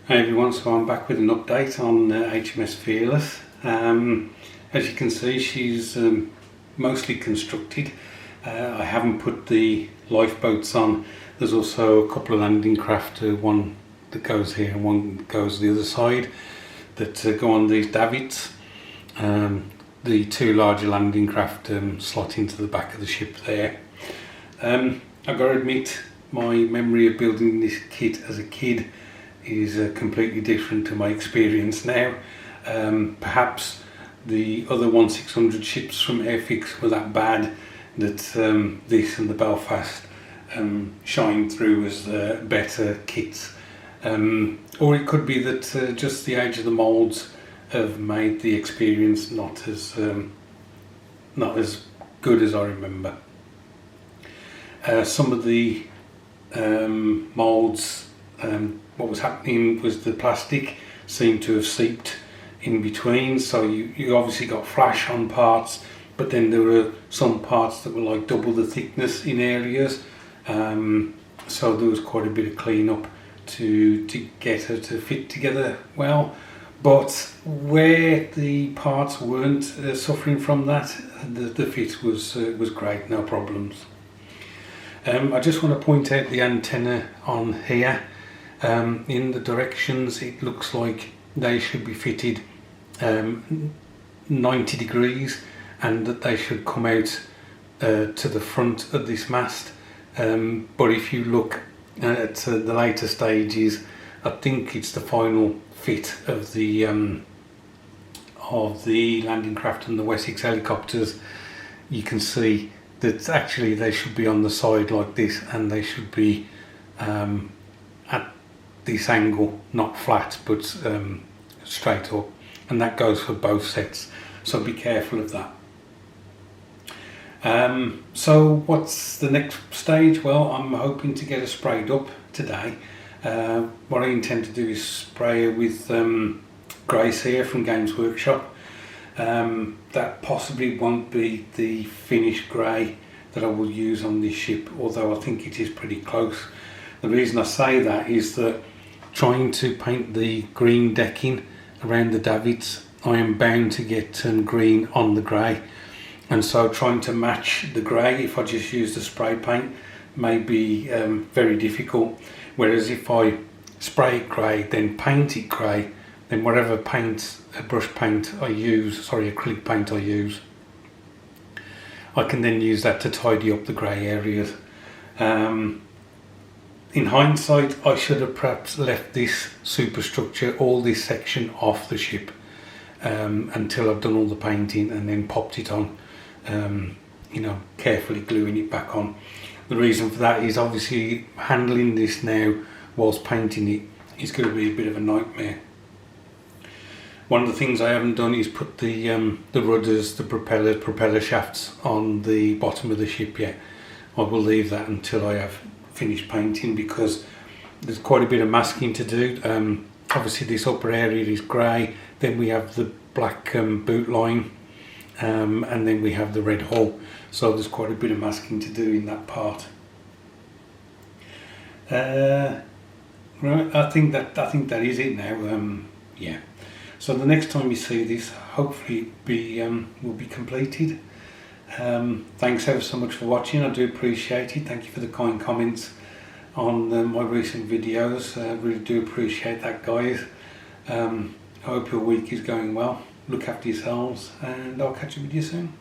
Hey everyone, so I'm back with an update on HMS Fearless. As you can see, she's mostly constructed. I haven't put the lifeboats on. There's also a couple of landing craft, one that goes here and one that goes the other side, that go on these davits. The two larger landing craft slot into the back of the ship there. I've got to admit, my memory of building this kit as a kid is completely different to my experience now. Perhaps the other 1600 ships from Airfix were that bad that this and the Belfast shine through as better kits. Or it could be that just the age of the moulds have made the experience not as good as I remember. Some of the moulds, what was happening was the plastic seemed to have seeped in between, so you obviously got flash on parts, but then there were some parts that were like double the thickness in areas, so there was quite a bit of clean up to get her to fit together well. But where the parts weren't suffering from that, the fit was great, no problems. I just want to point out the antenna on here. In the directions it looks like they should be fitted 90 degrees and that they should come out to the front of this mast, but if you look at the later stages, I think it's the final fit of the landing craft and the Wessex helicopters. You can see that actually they should be on the side like this, and they should be at this angle, not flat but straight up, and that goes for both sets, so be careful of that. So what's the next stage? Well, I'm hoping to get her sprayed up today. What I intend to do is spray her with grey cere from Games Workshop. That possibly won't be the finished grey that I will use on this ship, although I think it is pretty close. The reason I say that is that trying to paint the green decking around the davits, I am bound to get green on the grey, and so trying to match the grey if I just use the spray paint may be very difficult. Whereas if I spray it grey, then paint it grey, then whatever paint, brush paint I use, acrylic paint I use, I can then use that to tidy up the grey areas. In hindsight, I should have perhaps left this superstructure, all this section off the ship until I've done all the painting, and then popped it on, carefully gluing it back on. The reason for that is obviously handling this now whilst painting it is going to be a bit of a nightmare. One of the things I haven't done is put the rudders, the propeller shafts on the bottom of the ship yet. I will leave that until I have finished painting, because there's quite a bit of masking to do. Obviously this upper area is grey, then we have the black boot line, and then we have the red hull, so there's quite a bit of masking to do in that part. Right, I think that is it now. Yeah. So the next time you see this, hopefully will be completed. Thanks ever so much for watching. I do appreciate it. Thank you for the kind comments on my recent videos. I really do appreciate that, guys. I hope your week is going well. Look after yourselves, and I'll catch up with you soon.